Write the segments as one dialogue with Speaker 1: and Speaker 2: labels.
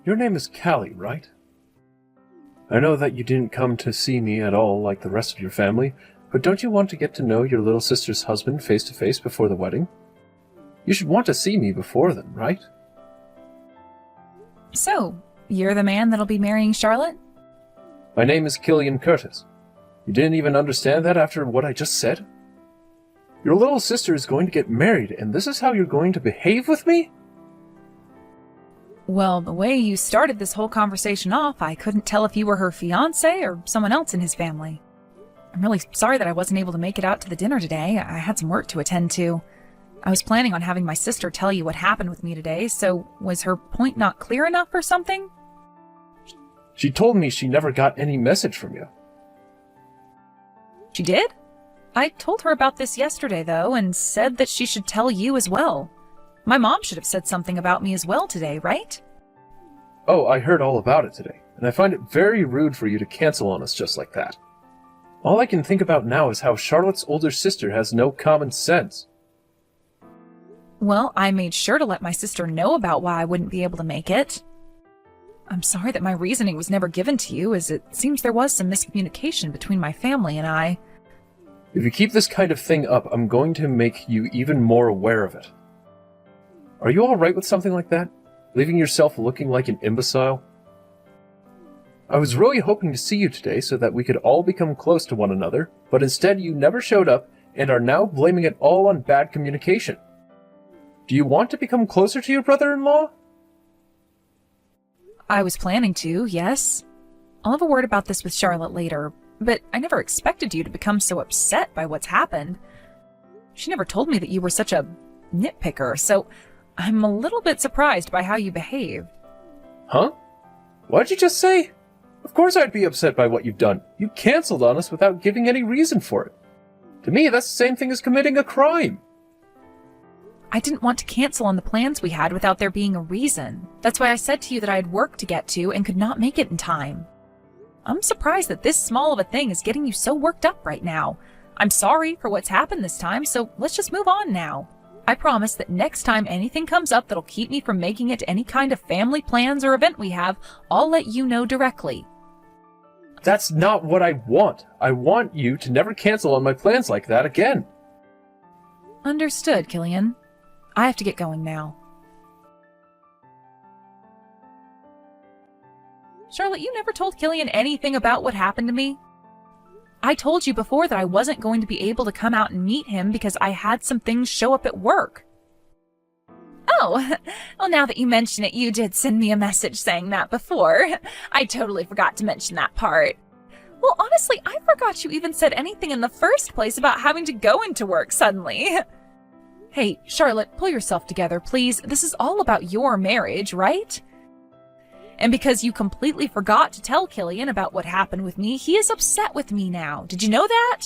Speaker 1: Your name is Callie, right? I know that you didn't come to see me at all like the rest of your family, but don't you want to get to know your little sister's husband face to face before the wedding? You should want to see me before then, right?
Speaker 2: So, you're the man that'll be marrying Charlotte?
Speaker 1: My name is Killian Curtis. You didn't even understand that after what I just said? Your little sister is going to get married, and this is how you're going to behave with me?
Speaker 2: Well, the way you started this whole conversation off, I couldn't tell if you were her fiancé or someone else in his family. I'm really sorry that I wasn't able to make it out to the dinner today. I had some work to attend to. I was planning on having my sister tell you what happened with me today, so was her point not clear enough or something?
Speaker 1: She told me she never got any message from you.
Speaker 2: She did? I told her about this yesterday, though, and said that she should tell you as well. My mom should have said something about me as well today, right?
Speaker 1: Oh, I heard all about it today, and I find it very rude for you to cancel on us just like that. All I can think about now is how Charlotte's older sister has no common sense.
Speaker 2: Well, I made sure to let my sister know about why I wouldn't be able to make it. I'm sorry that my reasoning was never given to you, as it seems there was some miscommunication between my family and I.
Speaker 1: If you keep this kind of thing up, I'm going to make you even more aware of it. Are you all right with something like that? Leaving yourself looking like an imbecile? I was really hoping to see you today so that we could all become close to one another, but instead you never showed up and are now blaming it all on bad communication. Do you want to become closer to your brother-in-law?
Speaker 2: I was planning to, yes. I'll have a word about this with Charlotte later, but I never expected you to become so upset by what's happened. She never told me that you were such a nitpicker, so I'm a little bit surprised by how you behaved.
Speaker 1: Huh? What'd you just say? Of course I'd be upset by what you've done. You canceled on us without giving any reason for it. To me, that's the same thing as committing a crime.
Speaker 2: I didn't want to cancel on the plans we had without there being a reason. That's why I said to you that I had work to get to and could not make it in time. I'm surprised that this small of a thing is getting you so worked up right now. I'm sorry for what's happened this time, so let's just move on now. I promise that next time anything comes up that'll keep me from making it to any kind of family plans or event we have, I'll let you know directly.
Speaker 1: That's not what I want. I want you to never cancel on my plans like that again.
Speaker 2: Understood, Killian. I have to get going now. Charlotte, you never told Killian anything about what happened to me. I told you before that I wasn't going to be able to come out and meet him because I had some things show up at work. Oh, well, now that you mention it, you did send me a message saying that before. I totally forgot to mention that part. Well, honestly, I forgot you even said anything in the first place about having to go into work suddenly. Hey, Charlotte, pull yourself together, please. This is all about your marriage, right? And because you completely forgot to tell Killian about what happened with me, he is upset with me now. Did you know that?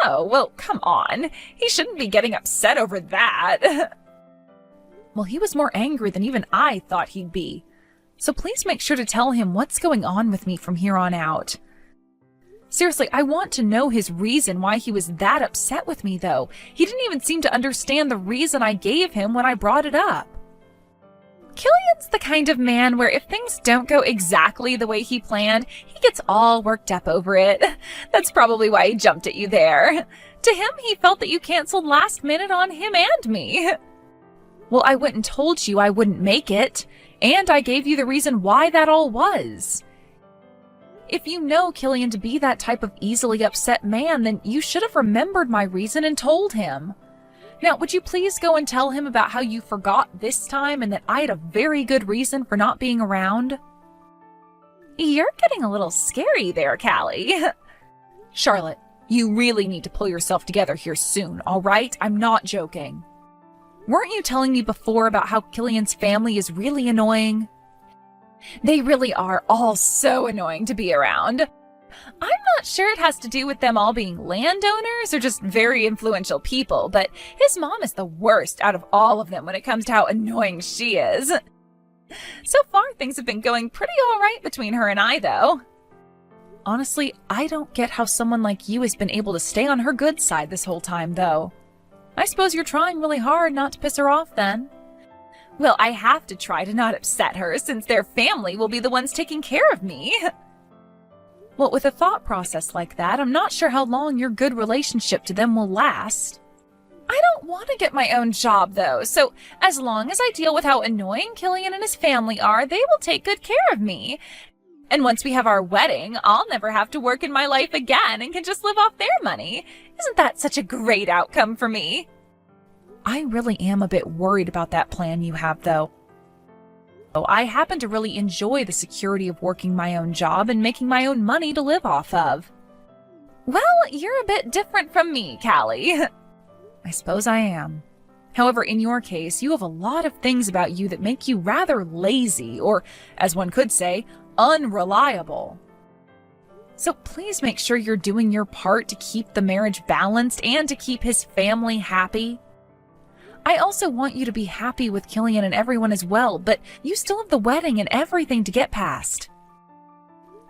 Speaker 2: Oh, well, come on. He shouldn't be getting upset over that. Well, he was more angry than even I thought he'd be. So please make sure to tell him what's going on with me from here on out. Seriously, I want to know his reason why he was that upset with me, though. He didn't even seem to understand the reason I gave him when I brought it up. Killian's the kind of man where if things don't go exactly the way he planned, he gets all worked up over it. That's probably why he jumped at you there. To him, he felt that you canceled last minute on him and me. Well, I went and told you I wouldn't make it, and I gave you the reason why that all was. If you know Killian to be that type of easily upset man, then you should have remembered my reason and told him. Now, would you please go and tell him about how you forgot this time and that I had a very good reason for not being around? You're getting a little scary there, Callie. Charlotte, you really need to pull yourself together here soon, all right? I'm not joking. Weren't you telling me before about how Killian's family is really annoying? They really are all so annoying to be around. I'm not sure it has to do with them all being landowners or just very influential people, but his mom is the worst out of all of them when it comes to how annoying she is. So far, things have been going pretty all right between her and I, though. Honestly, I don't get how someone like you has been able to stay on her good side this whole time, though. I suppose you're trying really hard not to piss her off, then. Well, I have to try to not upset her since their family will be the ones taking care of me. Well, with a thought process like that, I'm not sure how long your good relationship to them will last. I don't want to get my own job, though, so as long as I deal with how annoying Killian and his family are, they will take good care of me. And once we have our wedding, I'll never have to work in my life again and can just live off their money. Isn't that such a great outcome for me? I really am a bit worried about that plan you have, though. I happen to really enjoy the security of working my own job and making my own money to live off of. Well, you're a bit different from me, Callie. I suppose I am. However, in your case, you have a lot of things about you that make you rather lazy, or, as one could say, unreliable. So please make sure you're doing your part to keep the marriage balanced and to keep his family happy. I also want you to be happy with Killian and everyone as well, but you still have the wedding and everything to get past.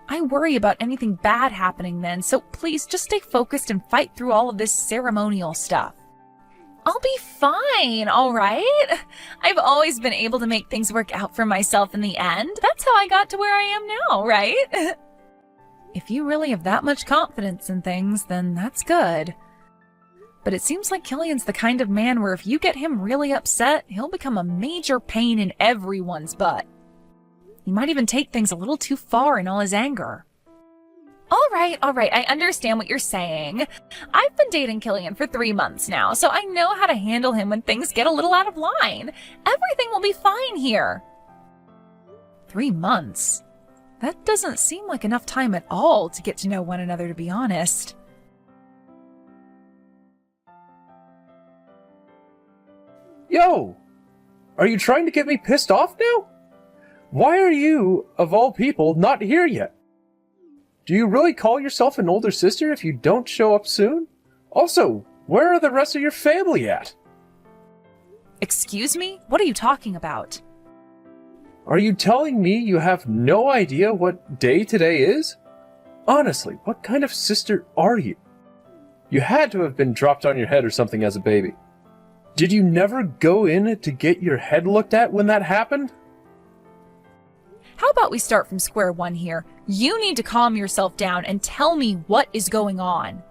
Speaker 2: I worry about anything bad happening then, so please just stay focused and fight through all of this ceremonial stuff. I'll be fine, all right? I've always been able to make things work out for myself in the end. That's how I got to where I am now, right? If you really have that much confidence in things, then that's good. But it seems like Killian's the kind of man where if you get him really upset, he'll become a major pain in everyone's butt. He might even take things a little too far in all his anger. All right, I understand what you're saying. I've been dating Killian for 3 months now, so I know how to handle him when things get a little out of line. Everything will be fine here. 3 months? That doesn't seem like enough time at all to get to know one another, to be honest.
Speaker 1: Yo! Are you trying to get me pissed off now? Why are you, of all people, not here yet? Do you really call yourself an older sister if you don't show up soon? Also, where are the rest of your family at?
Speaker 2: Excuse me? What are you talking about?
Speaker 1: Are you telling me you have no idea what day today is? Honestly, what kind of sister are you? You had to have been dropped on your head or something as a baby. Did you never go in to get your head looked at when that happened?
Speaker 2: How about we start from square one here? You need to calm yourself down and tell me what is going on.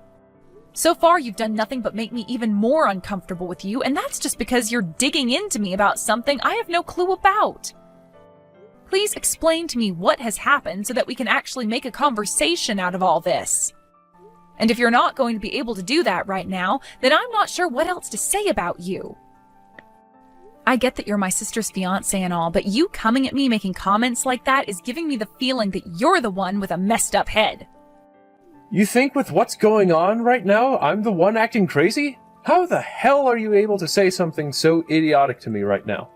Speaker 2: So far, you've done nothing but make me even more uncomfortable with you, and that's just because you're digging into me about something I have no clue about. Please explain to me what has happened so that we can actually make a conversation out of all this. And if you're not going to be able to do that right now, then I'm not sure what else to say about you. I get that you're my sister's fiancé and all, but you coming at me making comments like that is giving me the feeling that you're the one with a messed up head.
Speaker 1: You think with what's going on right now, I'm the one acting crazy? How the hell are you able to say something so idiotic to me right now?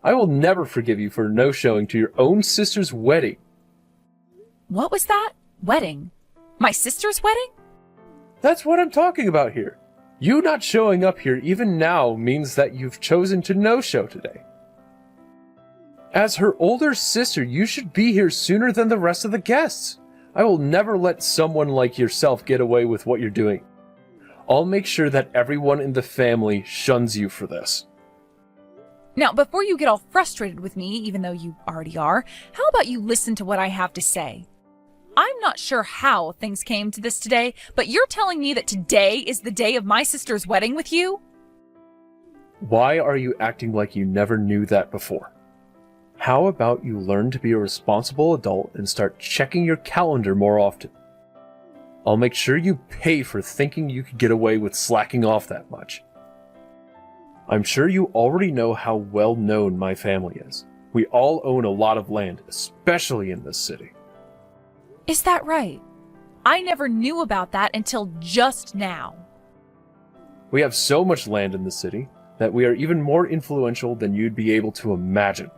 Speaker 1: I will never forgive you for no-showing to your own sister's wedding.
Speaker 2: What was that? Wedding? My sister's wedding?
Speaker 1: That's what I'm talking about here. You not showing up here even now means that you've chosen to no-show today. As her older sister, you should be here sooner than the rest of the guests. I will never let someone like yourself get away with what you're doing. I'll make sure that everyone in the family shuns you for this.
Speaker 2: Now, before you get all frustrated with me, even though you already are, how about you listen to what I have to say? I'm not sure how things came to this today, but you're telling me that today is the day of my sister's wedding with you?
Speaker 1: Why are you acting like you never knew that before? How about you learn to be a responsible adult and start checking your calendar more often? I'll make sure you pay for thinking you could get away with slacking off that much. I'm sure you already know how well known my family is. We all own a lot of land, especially in this city.
Speaker 2: Is that right? I never knew about that until just now.
Speaker 1: We have so much land in the city that we are even more influential than you'd be able to imagine.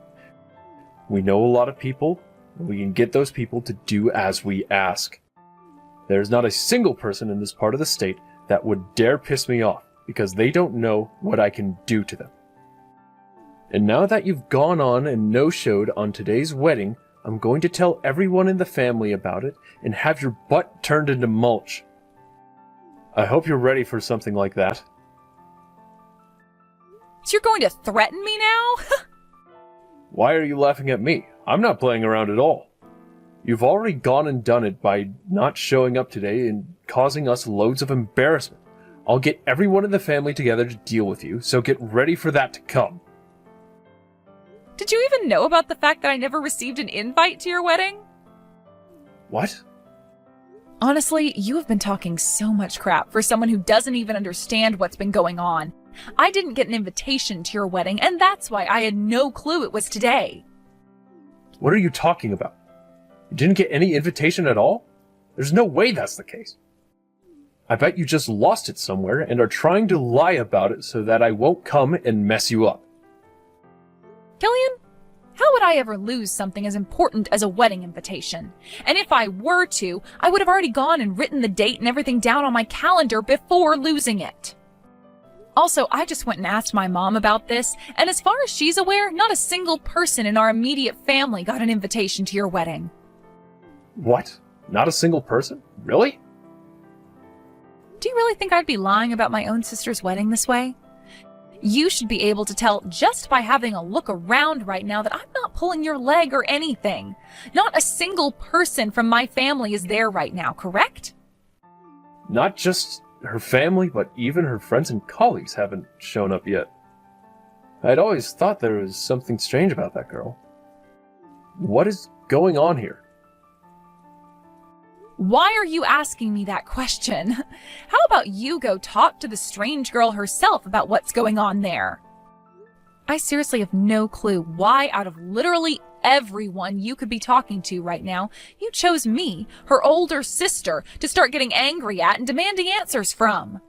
Speaker 1: We know a lot of people, and we can get those people to do as we ask. There's not a single person in this part of the state that would dare piss me off because they don't know what I can do to them. And now that you've gone on and no-showed on today's wedding, I'm going to tell everyone in the family about it and have your butt turned into mulch. I hope you're ready for something like that.
Speaker 2: So you're going to threaten me now?
Speaker 1: Why are you laughing at me? I'm not playing around at all. You've already gone and done it by not showing up today and causing us loads of embarrassment. I'll get everyone in the family together to deal with you, so get ready for that to come.
Speaker 2: Did you even know about the fact that I never received an invite to your wedding?
Speaker 1: What?
Speaker 2: Honestly, you have been talking so much crap for someone who doesn't even understand what's been going on. I didn't get an invitation to your wedding, and that's why I had no clue it was today.
Speaker 1: What are you talking about? You didn't get any invitation at all? There's no way that's the case. I bet you just lost it somewhere and are trying to lie about it so that I won't come and mess you up.
Speaker 2: Killian, how would I ever lose something as important as a wedding invitation? And if I were to, I would have already gone and written the date and everything down on my calendar before losing it. Also, I just went and asked my mom about this, and as far as she's aware, not a single person in our immediate family got an invitation to your wedding.
Speaker 1: What? Not a single person? Really?
Speaker 2: Do you really think I'd be lying about my own sister's wedding this way? You should be able to tell just by having a look around right now that I'm not pulling your leg or anything. Not a single person from my family is there right now, correct?
Speaker 1: Not just her family, but even her friends and colleagues haven't shown up yet. I'd always thought there was something strange about that girl. What is going on here?
Speaker 2: Why are you asking me that question? How about you go talk to the strange girl herself about what's going on there? I seriously have no clue why out of literally everyone you could be talking to right now, you chose me, her older sister, to start getting angry at and demanding answers from.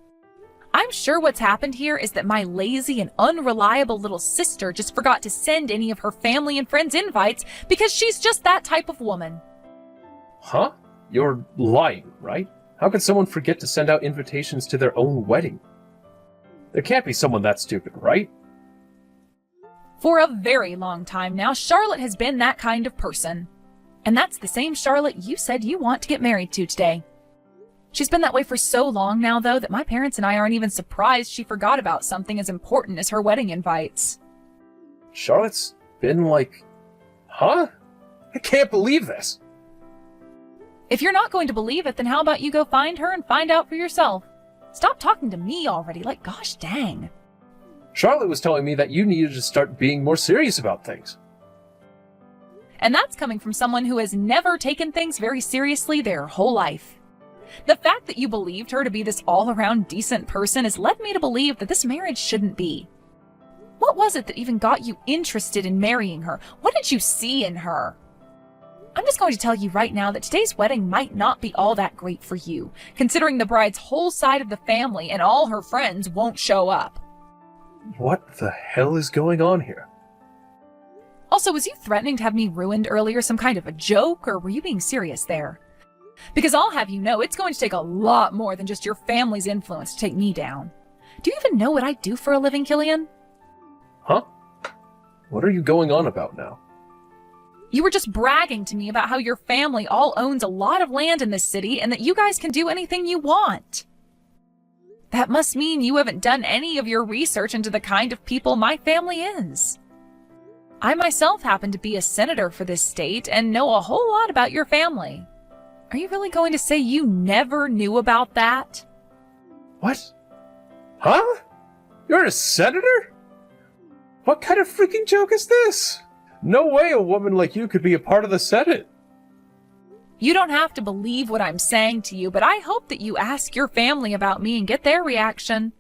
Speaker 2: I'm sure what's happened here is that my lazy and unreliable little sister just forgot to send any of her family and friends invites because she's just that type of woman.
Speaker 1: Huh? You're lying, right? How could someone forget to send out invitations to their own wedding? There can't be someone that stupid, right?
Speaker 2: For a very long time now, Charlotte has been that kind of person. And that's the same Charlotte you said you want to get married to today. She's been that way for so long now, though, that my parents and I aren't even surprised she forgot about something as important as her wedding invites.
Speaker 1: Charlotte's been like... Huh? I can't believe this!
Speaker 2: If you're not going to believe it, then how about you go find her and find out for yourself? Stop talking to me already, like gosh dang.
Speaker 1: Charlotte was telling me that you needed to start being more serious about things.
Speaker 2: And that's coming from someone who has never taken things very seriously their whole life. The fact that you believed her to be this all-around decent person has led me to believe that this marriage shouldn't be. What was it that even got you interested in marrying her? What did you see in her? I'm just going to tell you right now that today's wedding might not be all that great for you, considering the bride's whole side of the family and all her friends won't show up.
Speaker 1: What the hell is going on here?
Speaker 2: Also, was you threatening to have me ruined earlier some kind of a joke, or were you being serious there? Because I'll have you know, it's going to take a lot more than just your family's influence to take me down. Do you even know what I do for a living, Killian?
Speaker 1: Huh? What are you going on about now?
Speaker 2: You were just bragging to me about how your family all owns a lot of land in this city and that you guys can do anything you want. That must mean you haven't done any of your research into the kind of people my family is. I myself happen to be a senator for this state and know a whole lot about your family. Are you really going to say you never knew about that?
Speaker 1: What? Huh? You're a senator? What kind of freaking joke is this? No way a woman like you could be a part of the Senate.
Speaker 2: You don't have to believe what I'm saying to you, but I hope that you ask your family about me and get their reaction.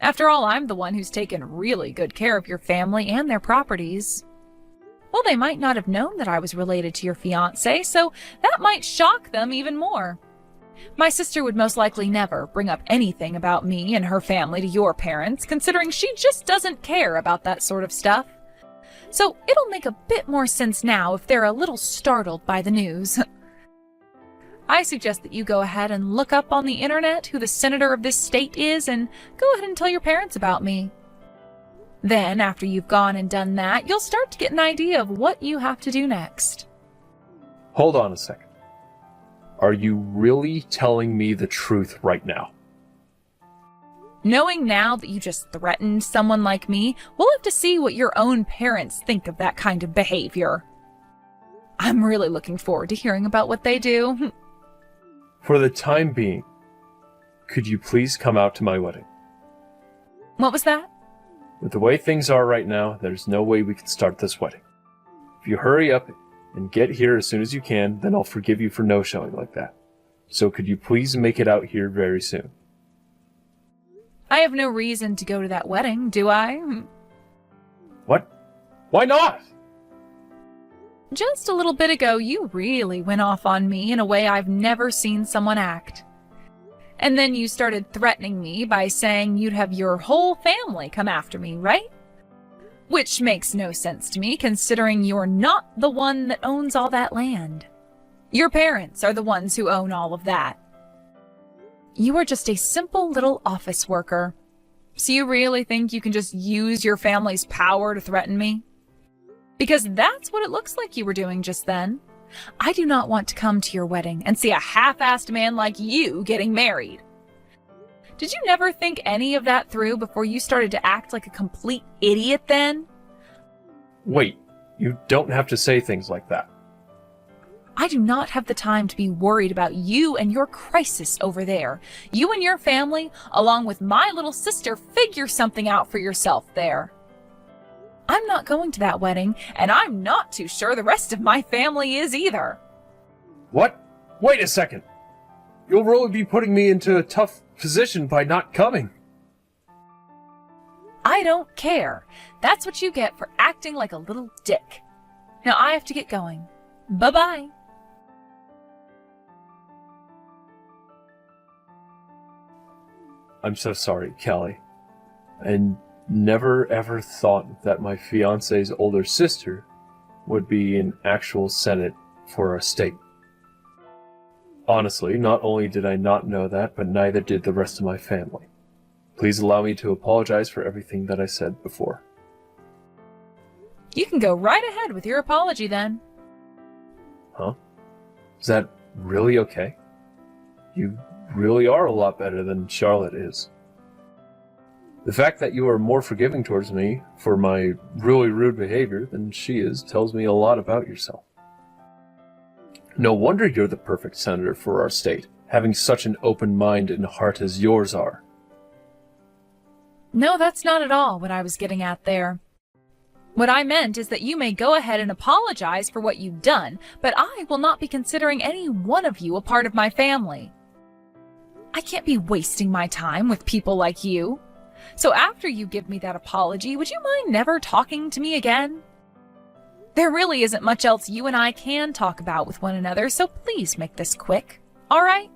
Speaker 2: After all, I'm the one who's taken really good care of your family and their properties. Well, they might not have known that I was related to your fiancé, so that might shock them even more. My sister would most likely never bring up anything about me and her family to your parents, considering she just doesn't care about that sort of stuff. So it'll make a bit more sense now if they're a little startled by the news. I suggest that you go ahead and look up on the internet who the senator of this state is and go ahead and tell your parents about me. Then, after you've gone and done that, you'll start to get an idea of what you have to do next.
Speaker 1: Hold on a second. Are you really telling me the truth right now?
Speaker 2: Knowing now that you just threatened someone like me, we'll have to see what your own parents think of that kind of behavior. I'm really looking forward to hearing about what they do.
Speaker 1: For the time being, could you please come out to my wedding?
Speaker 2: What was that?
Speaker 1: With the way things are right now, there's no way we can start this wedding. If you hurry up and get here as soon as you can, then I'll forgive you for no-showing like that. So could you please make it out here very soon?
Speaker 2: I have no reason to go to that wedding, do I?
Speaker 1: What? Why not?
Speaker 2: Just a little bit ago, you really went off on me in a way I've never seen someone act. And then you started threatening me by saying you'd have your whole family come after me, right? Which makes no sense to me, considering you're not the one that owns all that land. Your parents are the ones who own all of that. You are just a simple little office worker. So you really think you can just use your family's power to threaten me? Because that's what it looks like you were doing just then. I do not want to come to your wedding and see a half-assed man like you getting married. Did you never think any of that through before you started to act like a complete idiot then?
Speaker 1: Wait, you don't have to say things like that.
Speaker 2: I do not have the time to be worried about you and your crisis over there. You and your family, along with my little sister, figure something out for yourself there. I'm not going to that wedding, and I'm not too sure the rest of my family is either.
Speaker 1: What? Wait a second. You'll really be putting me into a tough position by not coming.
Speaker 2: I don't care. That's what you get for acting like a little dick. Now I have to get going. Bye-bye.
Speaker 1: I'm so sorry, Callie. I never ever thought that my fiancé's older sister would be in actual Senate for our state. Honestly, not only did I not know that, but neither did the rest of my family. Please allow me to apologize for everything that I said before.
Speaker 2: You can go right ahead with your apology then.
Speaker 1: Huh? Is that really okay? You really are a lot better than Charlotte is. The fact that you are more forgiving towards me for my really rude behavior than she is tells me a lot about yourself. No wonder you're the perfect senator for our state, having such an open mind and heart as yours are.
Speaker 2: No, that's not at all what I was getting at there. What I meant is that you may go ahead and apologize for what you've done, but I will not be considering any one of you a part of my family. I can't be wasting my time with people like you. So after you give me that apology, would you mind never talking to me again? There really isn't much else you and I can talk about with one another, so please make this quick, all right?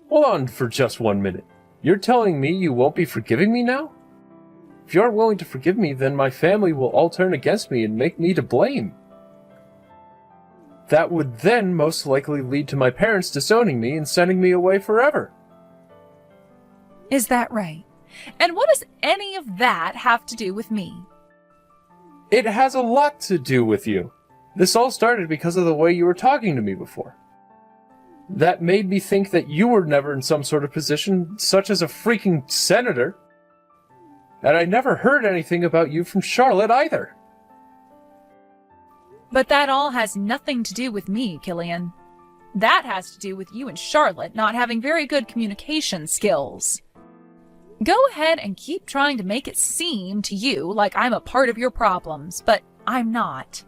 Speaker 1: Hold on for just 1 minute. You're telling me you won't be forgiving me now? If you aren't willing to forgive me, then my family will all turn against me and make me to blame. That would then most likely lead to my parents disowning me and sending me away forever.
Speaker 2: Is that right? And what does any of that have to do with me?
Speaker 1: It has a lot to do with you. This all started because of the way you were talking to me before. That made me think that you were never in some sort of position, such as a freaking senator. And I never heard anything about you from Charlotte either.
Speaker 2: But that all has nothing to do with me, Killian. That has to do with you and Charlotte not having very good communication skills. Go ahead and keep trying to make it seem to you like I'm a part of your problems, but I'm not.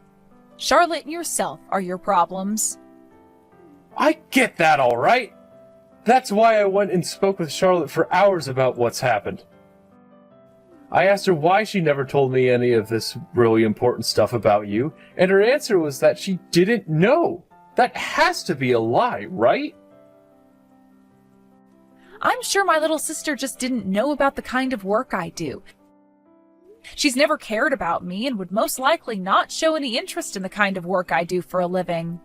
Speaker 2: Charlotte and yourself are your problems.
Speaker 1: I get that, all right. That's why I went and spoke with Charlotte for hours about what's happened. I asked her why she never told me any of this really important stuff about you, and her answer was that she didn't know. That has to be a lie, right?
Speaker 2: I'm sure my little sister just didn't know about the kind of work I do. She's never cared about me and would most likely not show any interest in the kind of work I do for a living.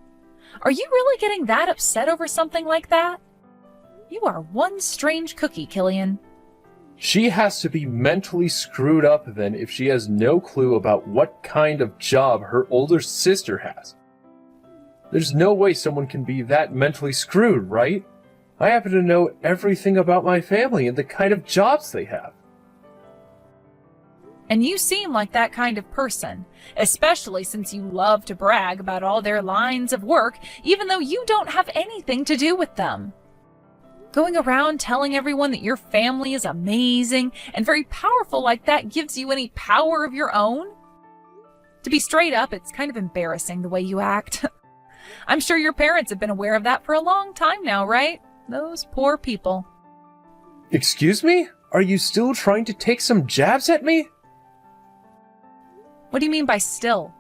Speaker 2: Are you really getting that upset over something like that? You are one strange cookie, Killian.
Speaker 1: She has to be mentally screwed up then if she has no clue about what kind of job her older sister has. There's no way someone can be that mentally screwed, right? I happen to know everything about my family and the kind of jobs they have.
Speaker 2: And you seem like that kind of person, especially since you love to brag about all their lines of work, even though you don't have anything to do with them. Going around telling everyone that your family is amazing and very powerful like that gives you any power of your own? To be straight up, it's kind of embarrassing the way you act. I'm sure your parents have been aware of that for a long time now, right? Those poor people.
Speaker 1: Excuse me? Are you still trying to take some jabs at me?
Speaker 2: What do you mean by still?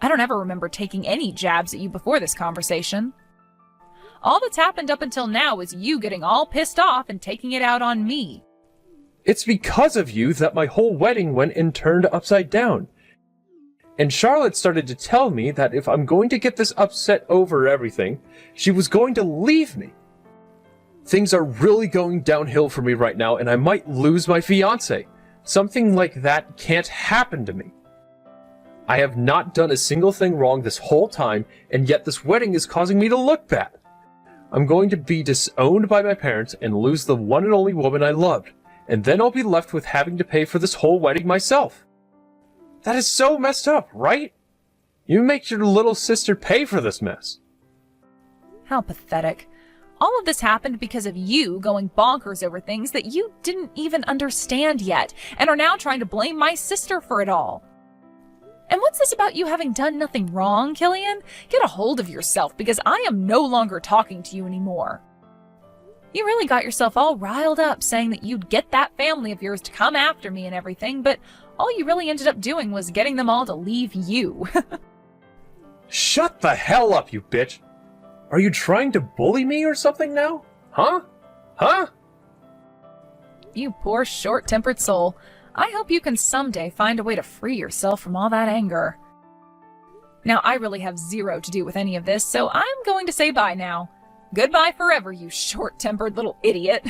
Speaker 2: I don't ever remember taking any jabs at you before this conversation. All that's happened up until now is you getting all pissed off and taking it out on me.
Speaker 1: It's because of you that my whole wedding went and turned upside down. And Charlotte started to tell me that if I'm going to get this upset over everything, she was going to leave me. Things are really going downhill for me right now, and I might lose my fiancé. Something like that can't happen to me. I have not done a single thing wrong this whole time, and yet this wedding is causing me to look bad. I'm going to be disowned by my parents and lose the one and only woman I loved, and then I'll be left with having to pay for this whole wedding myself. That is so messed up, right? You make your little sister pay for this mess.
Speaker 2: How pathetic. All of this happened because of you going bonkers over things that you didn't even understand yet, and are now trying to blame my sister for it all. And what's this about you having done nothing wrong, Killian? Get a hold of yourself, because I am no longer talking to you anymore. You really got yourself all riled up saying that you'd get that family of yours to come after me and everything, but all you really ended up doing was getting them all to leave you.
Speaker 1: Shut the hell up, you bitch! Are you trying to bully me or something now? Huh? Huh?
Speaker 2: You poor short-tempered soul. I hope you can someday find a way to free yourself from all that anger. Now, I really have zero to do with any of this, so I'm going to say bye now. Goodbye forever, you short-tempered little idiot.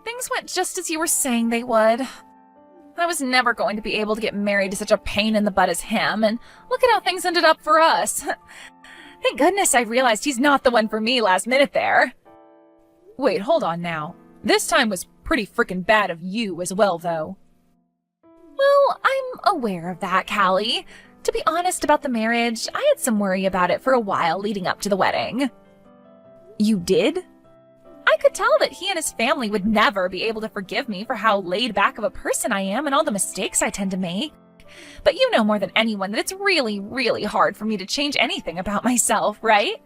Speaker 2: Things went just as you were saying they would. I was never going to be able to get married to such a pain in the butt as him, and look at how things ended up for us. Thank goodness I realized he's not the one for me last minute there. Wait, hold on now. This time was pretty frickin' bad of you as well, though. Well, I'm aware of that, Callie. To be honest about the marriage, I had some worry about it for a while leading up to the wedding. You did? I could tell that he and his family would never be able to forgive me for how laid back of a person I am and all the mistakes I tend to make. But you know more than anyone that it's really, really hard for me to change anything about myself, right?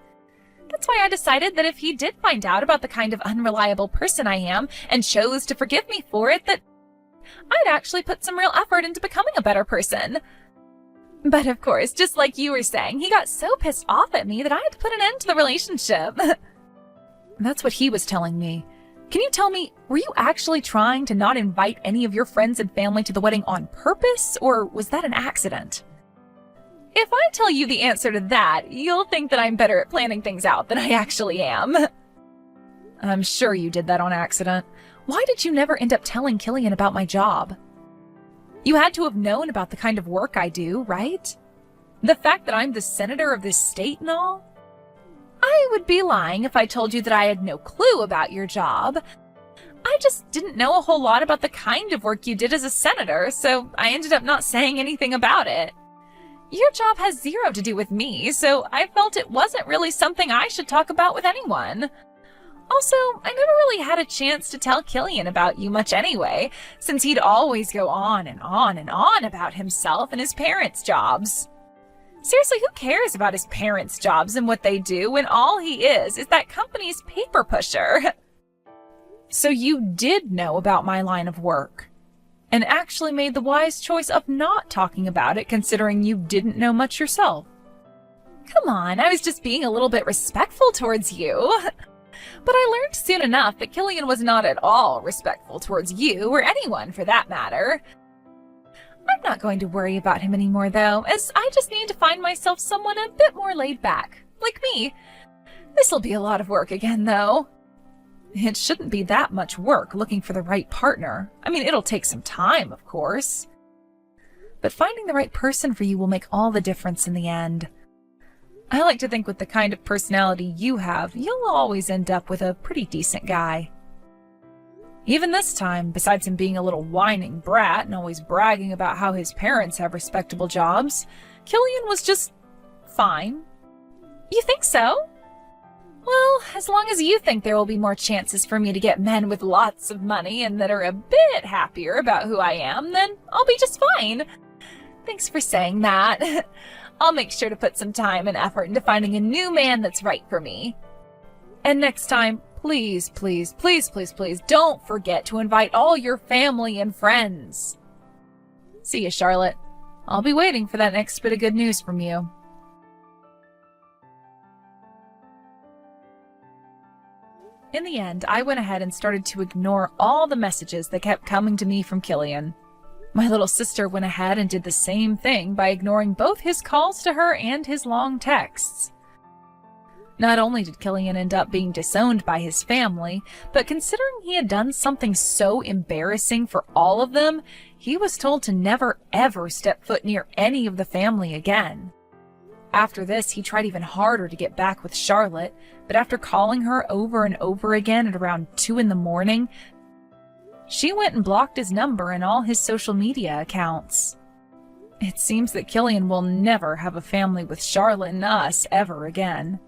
Speaker 2: That's why I decided that if he did find out about the kind of unreliable person I am and chose to forgive me for it, that I'd actually put some real effort into becoming a better person. But of course, just like you were saying, he got so pissed off at me that I had to put an end to the relationship. That's what he was telling me. Can you tell me, were you actually trying to not invite any of your friends and family to the wedding on purpose, or was that an accident? If I tell you the answer to that, you'll think that I'm better at planning things out than I actually am. I'm sure you did that on accident. Why did you never end up telling Killian about my job? You had to have known about the kind of work I do, right? The fact that I'm the senator of this state and all? I would be lying if I told you that I had no clue about your job. I just didn't know a whole lot about the kind of work you did as a senator, so I ended up not saying anything about it. Your job has zero to do with me, so I felt it wasn't really something I should talk about with anyone. Also, I never really had a chance to tell Killian about you much anyway, since he'd always go on and on and on about himself and his parents' jobs. Seriously, who cares about his parents' jobs and what they do when all he is that company's paper pusher? So you did know about my line of work, and actually made the wise choice of not talking about it considering you didn't know much yourself. Come on, I was just being a little bit respectful towards you. But I learned soon enough that Killian was not at all respectful towards you, or anyone for that matter. I'm not going to worry about him anymore, though, as I just need to find myself someone a bit more laid back, like me. This'll be a lot of work again, though. It shouldn't be that much work looking for the right partner. I mean, it'll take some time, of course. But finding the right person for you will make all the difference in the end. I like to think with the kind of personality you have, you'll always end up with a pretty decent guy. Even this time, besides him being a little whining brat and always bragging about how his parents have respectable jobs, Killian was just fine. You think so? Well, as long as you think there will be more chances for me to get men with lots of money and that are a bit happier about who I am, then I'll be just fine. Thanks for saying that. I'll make sure to put some time and effort into finding a new man that's right for me. And next time, please, please, please, please, please don't forget to invite all your family and friends. See you, Charlotte. I'll be waiting for that next bit of good news from you. In the end, I went ahead and started to ignore all the messages that kept coming to me from Killian. My little sister went ahead and did the same thing by ignoring both his calls to her and his long texts. Not only did Killian end up being disowned by his family, but considering he had done something so embarrassing for all of them, he was told to never ever step foot near any of the family again. After this, he tried even harder to get back with Charlotte, but after calling her over and over again at around 2 a.m, she went and blocked his number and all his social media accounts. It seems that Killian will never have a family with Charlotte and us ever again.